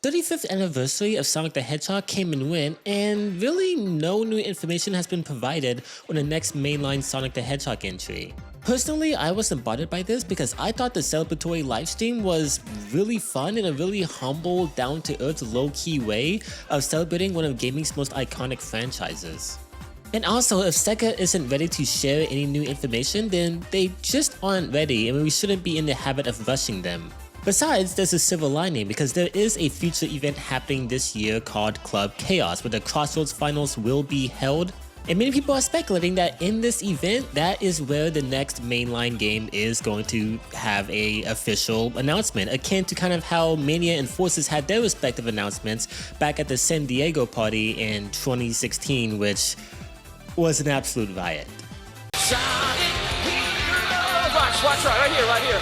35th anniversary of Sonic the Hedgehog came and went, and really no new information has been provided on the next mainline Sonic the Hedgehog entry. Personally, I wasn't bothered by this because I thought the celebratory livestream was really fun and a really humble, down-to-earth, low-key way of celebrating one of gaming's most iconic franchises. And also, if Sega isn't ready to share any new information, then they just aren't ready and we shouldn't be in the habit of rushing them. Besides, there's a silver lining because there is a future event happening this year called Club Chaos, where the Crossroads Finals will be held. And many people are speculating that in this event, that is where the next mainline game is going to have a official announcement, akin to kind of how Mania and Forces had their respective announcements back at the San Diego party in 2016, which was an absolute riot. Watch right here, right here.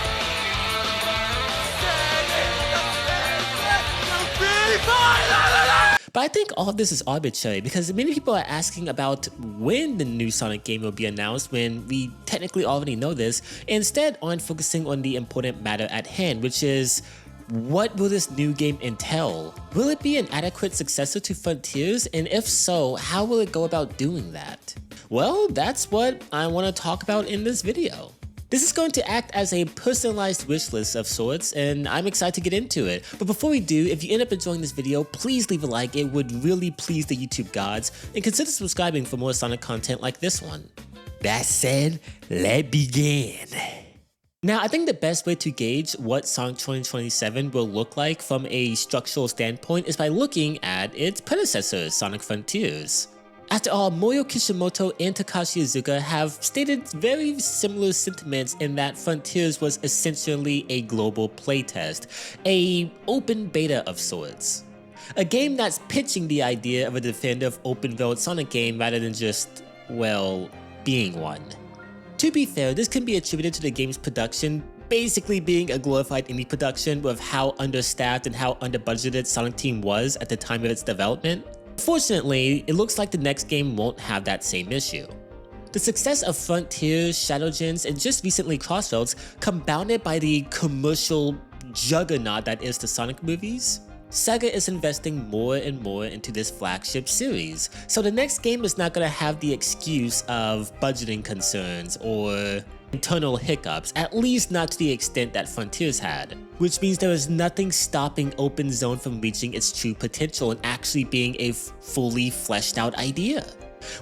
But I think all of this is arbitrary because many people are asking about when the new Sonic game will be announced when we technically already know this, and instead aren't focusing on the important matter at hand, which is what will this new game entail? Will it be an adequate successor to Frontiers, and if so, how will it go about doing that? Well, that's what I want to talk about in this video. This is going to act as a personalized wish list of sorts, and I'm excited to get into it. But before we do, if you end up enjoying this video, please leave a like. It would really please the YouTube gods, and consider subscribing for more Sonic content like this one. That said, let's begin. Now, I think the best way to gauge what Sonic 2027 will look like from a structural standpoint is by looking at its predecessor, Sonic Frontiers. After all, Moyo Kishimoto and Takashi Iizuka have stated very similar sentiments in that Frontiers was essentially a global playtest, an open beta of sorts. A game that's pitching the idea of a definitive open world Sonic game rather than just, well, being one. To be fair, this can be attributed to the game's production basically being a glorified indie production with how understaffed and how under-budgeted Sonic Team was at the time of its development. Fortunately, it looks like the next game won't have that same issue. The success of Frontiers, Shadowgens, and just recently Crossroads, compounded by the commercial juggernaut that is the Sonic movies, Sega is investing more and more into this flagship series, so the next game is not going to have the excuse of budgeting concerns or internal hiccups, at least not to the extent that Frontiers had, which means there is nothing stopping Open Zone from reaching its true potential and actually being a fully fleshed out idea.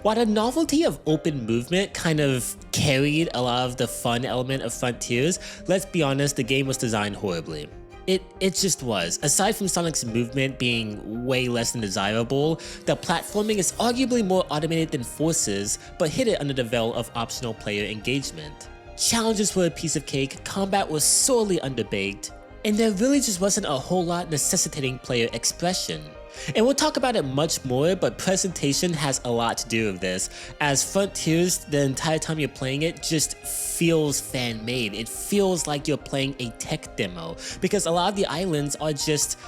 While the novelty of open movement kind of carried a lot of the fun element of Frontiers, let's be honest, the game was designed horribly. It just was. Aside from Sonic's movement being way less than desirable, the platforming is arguably more automated than Forces, but hid it under the veil of optional player engagement. Challenges were a piece of cake, combat was sorely underbaked, and there really just wasn't a whole lot necessitating player expression. And we'll talk about it much more, but presentation has a lot to do with this, as Frontiers, the entire time you're playing it, just feels fan-made. It feels like you're playing a tech demo, because a lot of the islands are just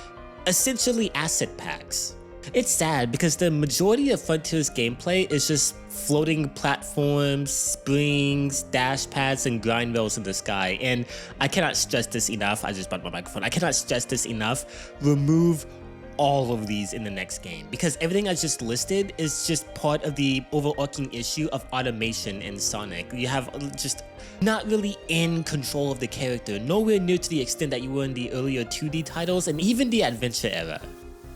essentially asset packs. It's sad because the majority of Frontiers gameplay is just floating platforms, springs, dash pads, and grind rails in the sky, and I cannot stress this enough. I just bumped my microphone. I cannot stress this enough. Remove all of these in the next game, because everything I just listed is just part of the overarching issue of automation in Sonic. You have just not really in control of the character, nowhere near to the extent that you were in the earlier 2D titles and even the adventure era.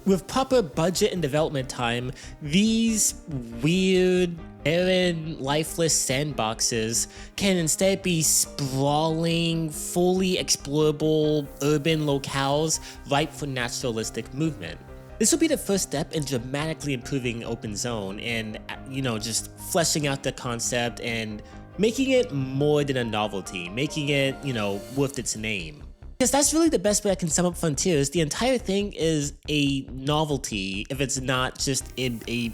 With proper budget and development time, these weird, barren, lifeless sandboxes can instead be sprawling, fully explorable urban locales ripe for naturalistic movement. This will be the first step in dramatically improving Open Zone and, just fleshing out the concept and making it more than a novelty, making it, worth its name. Because that's really the best way I can sum up Frontiers. The entire thing is a novelty if it's not just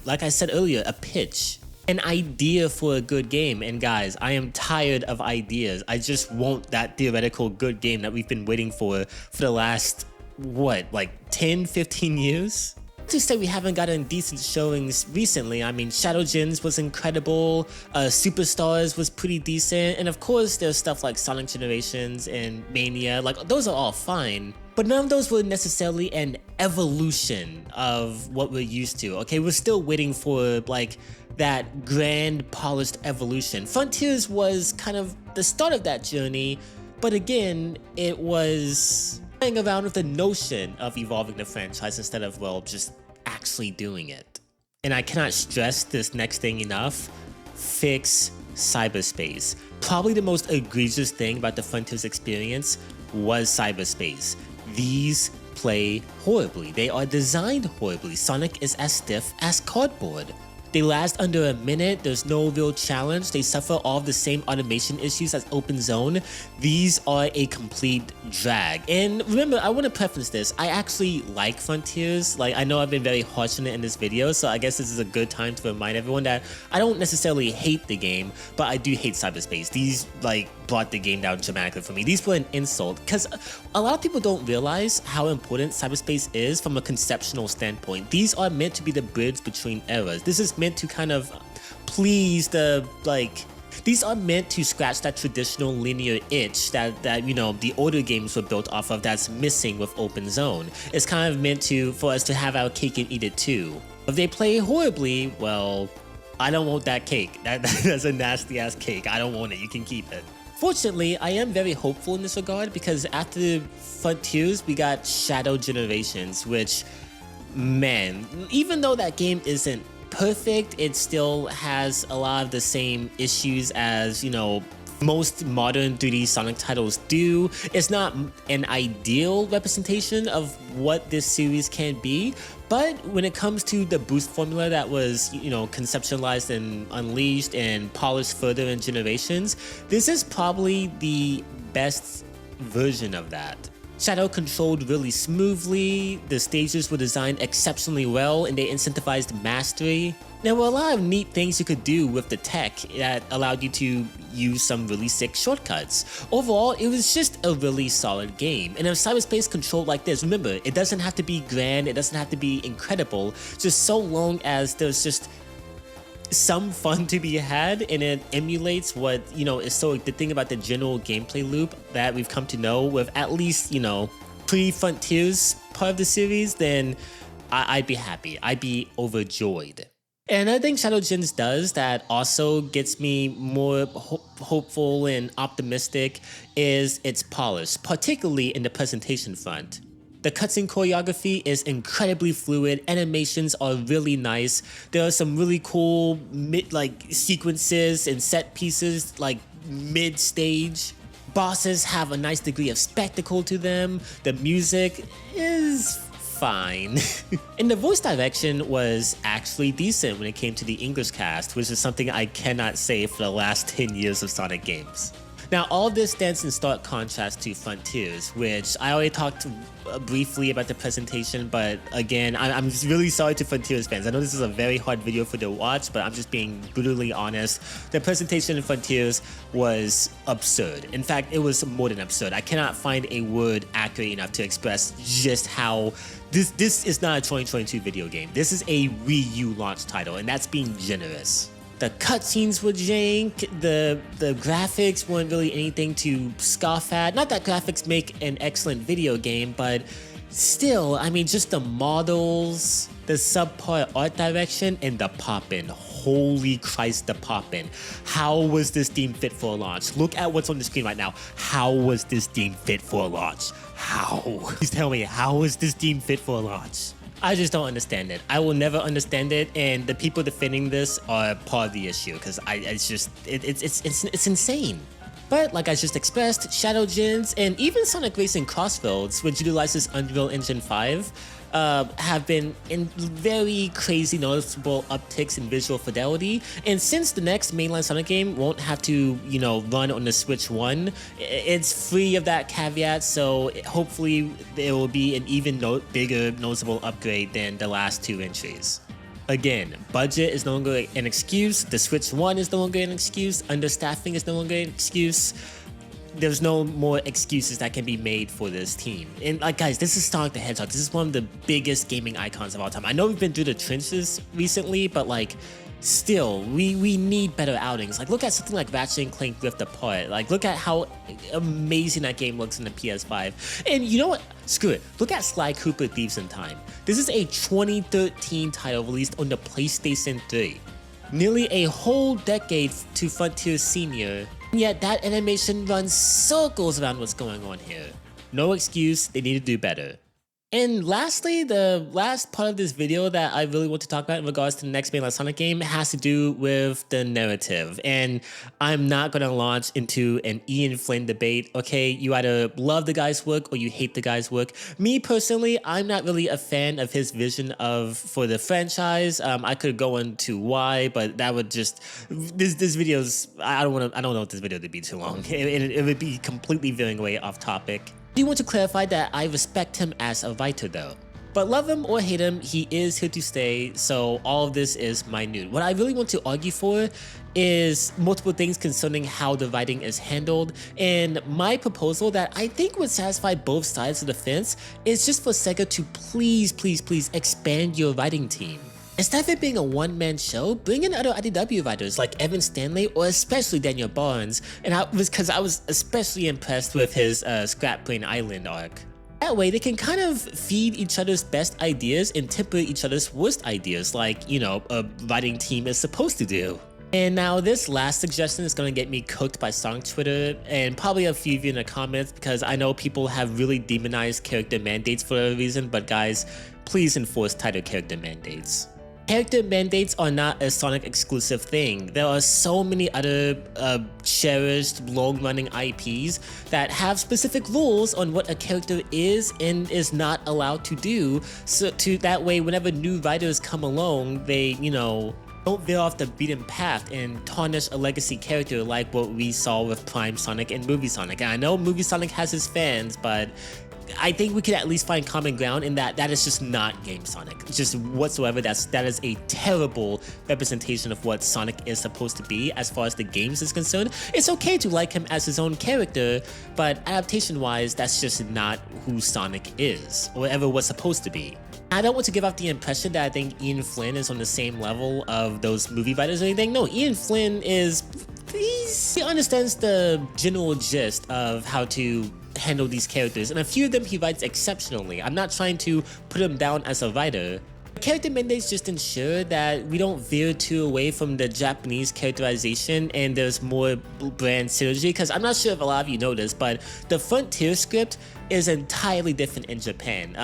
like I said earlier, a pitch. An idea for a good game. And guys, I am tired of ideas. I just want that theoretical good game that we've been waiting for the last, like 10, 15 years? To say we haven't gotten decent showings recently. I mean, Shadowgens was incredible, Superstars was pretty decent, and of course there's stuff like Sonic Generations and Mania, like those are all fine. But none of those were necessarily an evolution of what we're used to, okay? We're still waiting for like that grand polished evolution. Frontiers was kind of the start of that journey, but again, it was playing around with the notion of evolving the franchise instead of, well, just actually doing it. And I cannot stress this next thing enough: fix cyberspace. Probably the most egregious thing about the Frontiers experience was cyberspace. These play horribly. They are designed horribly. Sonic is as stiff as cardboard. They last under a minute, there's no real challenge, they suffer all of the same automation issues as Open Zone. These are a complete drag. And remember, I want to preface this, I actually like Frontiers. Like, I know I've been very harsh on it in this video, so I guess this is a good time to remind everyone that I don't necessarily hate the game, but I do hate cyberspace. These, like, brought the game down dramatically for me. These were an insult, because a lot of people don't realize how important cyberspace is from a conceptual standpoint. These are meant to be the bridge between eras. This is meant to kind of please the, like, these are meant to scratch that traditional linear itch that you know, the older games were built off of that's missing with Open Zone. It's kind of meant for us to have our cake and eat it too. If they play horribly, well, I don't want that cake. That's a nasty ass cake. I don't want it. You can keep it. Fortunately, I am very hopeful in this regard, because after Frontiers, we got Shadow Generations, which, man, even though that game isn't perfect, it still has a lot of the same issues as, you know, most modern 3D Sonic titles do. It's not an ideal representation of what this series can be, but when it comes to the boost formula that was, you know, conceptualized and unleashed and polished further in Generations, this is probably the best version of that. Shadow controlled really smoothly, the stages were designed exceptionally well, and they incentivized mastery. There were a lot of neat things you could do with the tech that allowed you to use some really sick shortcuts. Overall, it was just a really solid game. And if cyberspace controlled like this, remember, it doesn't have to be grand, it doesn't have to be incredible, just so long as there's just some fun to be had and it emulates what, you know, is so the thing about the general gameplay loop that we've come to know with at least, you know, pre-Frontiers part of the series, then I'd be happy. I'd be overjoyed. And another thing Shadow Gens does that also gets me more hopeful and optimistic is its polish, particularly in the presentation front. The cutscene choreography is incredibly fluid, animations are really nice, there are some really cool sequences and set pieces like mid-stage. Bosses have a nice degree of spectacle to them, the music is fine. And the voice direction was actually decent when it came to the English cast, which is something I cannot say for the last 10 years of Sonic games. Now, all of this stands in stark contrast to Frontiers, which I already talked briefly about the presentation, but again, I'm just really sorry to Frontiers fans. I know this is a very hard video for you to watch, but I'm just being brutally honest. The presentation in Frontiers was absurd. In fact, it was more than absurd. I cannot find a word accurate enough to express just how this is not a 2022 video game. This is a Wii U launch title, and that's being generous. The cutscenes were jank, the graphics weren't really anything to scoff at. Not that graphics make an excellent video game, but still, I mean, just the models, the subpar art direction, and the pop-in. Holy Christ, the pop-in. How was this deemed fit for a launch? Look at what's on the screen right now. How was this deemed fit for a launch? How? Please tell me, how was this deemed fit for a launch? I just don't understand it. I will never understand it, and the people defending this are part of the issue, because it's insane. But like I just expressed, Shadow Gens and even Sonic Racing Crossroads, which utilizes Unreal Engine 5, have been in very crazy noticeable upticks in visual fidelity. And since the next mainline Sonic game won't have to, you know, run on the Switch 1, it's free of that caveat, so hopefully there will be an even bigger noticeable upgrade than the last two entries. Again, budget is no longer an excuse, the Switch 1 is no longer an excuse, understaffing is no longer an excuse. There's no more excuses that can be made for this team. And like, guys, this is Sonic the Hedgehog. This is one of the biggest gaming icons of all time. I know we've been through the trenches recently, but like, Still, we need better outings. Like, look at something like Ratchet and Clank Rift Apart. Like, look at how amazing that game looks in the PS5. And you know what? Screw it. Look at Sly Cooper Thieves in Time. This is a 2013 title released on the PlayStation 3. Nearly a whole decade to Frontier Senior, and yet that animation runs circles around what's going on here. No excuse, they need to do better. And lastly, the last part of this video that I really want to talk about in regards to the next mainline Sonic game has to do with the narrative. And I'm not going to launch into an Ian Flynn debate. Okay, you either love the guy's work or you hate the guy's work. Me personally, I'm not really a fan of his vision for the franchise. I could go into why, but that would just this video's I don't want this video to be too long. It would be completely veering away off topic. I do want to clarify that I respect him as a writer though. But love him or hate him, he is here to stay, so all of this is minute. What I really want to argue for is multiple things concerning how the writing is handled, and my proposal that I think would satisfy both sides of the fence is just for Sega to please expand your writing team. Instead of it being a one-man show, bring in other IDW writers like Evan Stanley or especially Daniel Barnes, and I was especially impressed with his Scrap Brain Island arc. That way they can kind of feed each other's best ideas and temper each other's worst ideas like, you know, a writing team is supposed to do. And now this last suggestion is going to get me cooked by Sonic Twitter and probably a few of you in the comments because I know people have really demonized character mandates for a reason, but guys, please enforce tighter character mandates. Character mandates are not a Sonic exclusive thing. There are so many other cherished, long-running IPs that have specific rules on what a character is and is not allowed to do. So that way, whenever new writers come along, they, you know, don't veer off the beaten path and tarnish a legacy character like what we saw with Prime Sonic and Movie Sonic. And I know Movie Sonic has his fans, but I think we could at least find common ground in that is just not Game Sonic. Just whatsoever, that is a terrible representation of what Sonic is supposed to be as far as the games is concerned. It's okay to like him as his own character, but adaptation-wise, that's just not who Sonic is, or ever was supposed to be. I don't want to give off the impression that I think Ian Flynn is on the same level of those movie writers or anything. No, Ian Flynn he understands the general gist of how to handle these characters, and a few of them he writes exceptionally. I'm not trying to put him down as a writer. Character mandates just ensure that we don't veer too away from the Japanese characterization and there's more brand synergy, because I'm not sure if a lot of you know this, but the Frontier script is entirely different in Japan.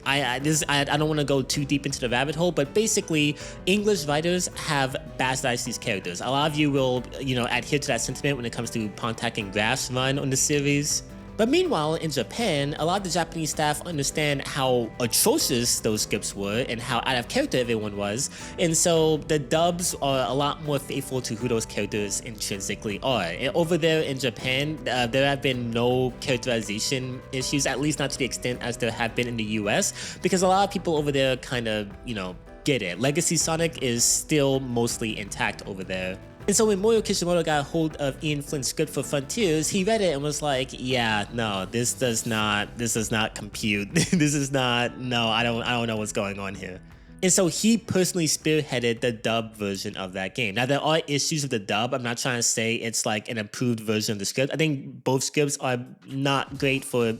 I don't want to go too deep into the rabbit hole, but basically English writers have bastardized these characters. A lot of you will, you know, adhere to that sentiment when it comes to Pontac and Graf's run on the series. But meanwhile, in Japan, a lot of the Japanese staff understand how atrocious those scripts were and how out of character everyone was, and so the dubs are a lot more faithful to who those characters intrinsically are. And over there in Japan, there have been no characterization issues, at least not to the extent as there have been in the US, because a lot of people over there kind of, you know, get it. Legacy Sonic is still mostly intact over there. And so when Moyo Kishimoto got hold of Ian Flynn's script for Frontiers, he read it and was like, yeah, no, this does not compute. I don't know what's going on here. And so he personally spearheaded the dub version of that game. Now, there are issues with the dub. I'm not trying to say it's like an improved version of the script. I think both scripts are not great for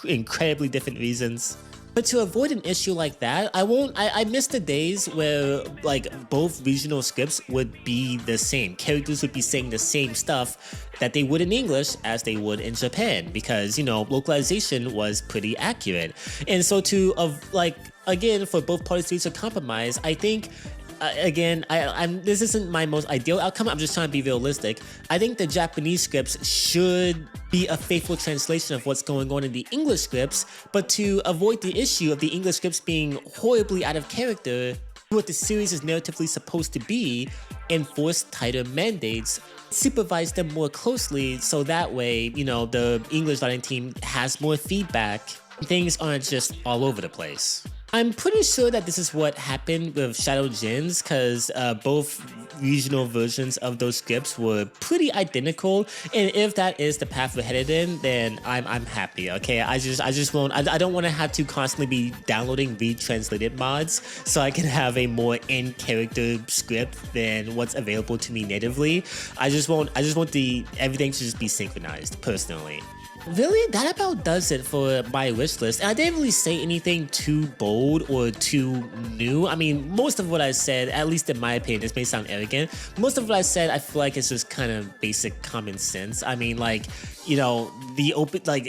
incredibly different reasons. But to avoid an issue like that, I miss the days where like both regional scripts would be the same. Characters would be saying the same stuff that they would in English as they would in Japan, because, you know, localization was pretty accurate. And so again, for both parties to reach a compromise, I think, again, this isn't my most ideal outcome. I'm just trying to be realistic. I think the Japanese scripts should be a faithful translation of what's going on in the English scripts, but to avoid the issue of the English scripts being horribly out of character, what the series is narratively supposed to be, enforce tighter mandates, supervise them more closely, so that way, you know, the English writing team has more feedback. Things aren't just all over the place. I'm pretty sure that this is what happened with Shadow Gens, because both regional versions of those scripts were pretty identical, and if that is the path we're headed in, then I'm happy. Okay, I just won't. I don't want to have to constantly be downloading retranslated mods so I can have a more in character script than what's available to me natively. I just want everything to just be synchronized personally. Really, that about does it for my wish list. And I didn't really say anything too bold or too new. I mean, most of what I said, at least in my opinion, this may sound arrogant, most of what I said, I feel like it's just kind of basic common sense. I mean, like, you know, the open, like,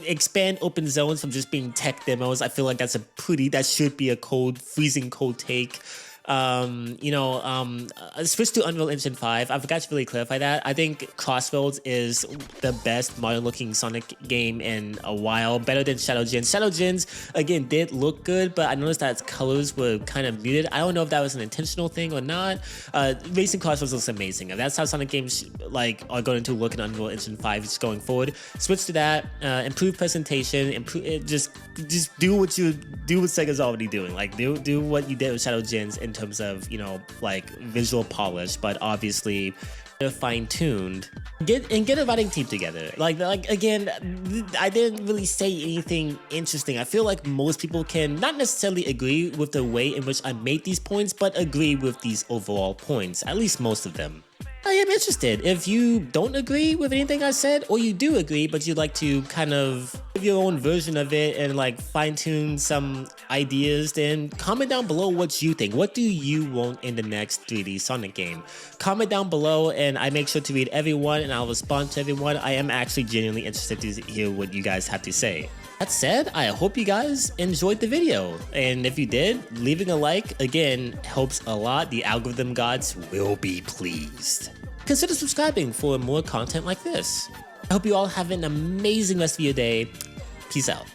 expand open zones from just being tech demos. I feel like that should be a freezing cold take. Switch to Unreal Engine 5. I forgot to really clarify that. I think Crossroads is the best modern looking Sonic game in a while, better than Shadow Gens. Shadow Gens, again, did look good, but I noticed that its colors were kind of muted. I don't know if that was an intentional thing or not. Racing Crossroads looks amazing. If that's how Sonic games are going to look in Unreal Engine 5 just going forward, switch to that. Improve presentation. Just do what Sega's already doing. Like do what you did with Shadow Gens in terms of, you know, like visual polish, but obviously fine-tuned. Get a writing team together. Like again, I didn't really say anything interesting. I feel like most people can not necessarily agree with the way in which I made these points, but agree with these overall points, at least most of them. I am interested. If you don't agree with anything I said, or you do agree, but you'd like to kind of give your own version of it and like fine-tune some ideas, then comment down below what you think. What do you want in the next 3D Sonic game? Comment down below, and I make sure to read everyone and I'll respond to everyone. I am actually genuinely interested to hear what you guys have to say. That said, I hope you guys enjoyed the video, and if you did, leaving a like, again, helps a lot. The algorithm gods will be pleased. Consider subscribing for more content like this. I hope you all have an amazing rest of your day. Peace out.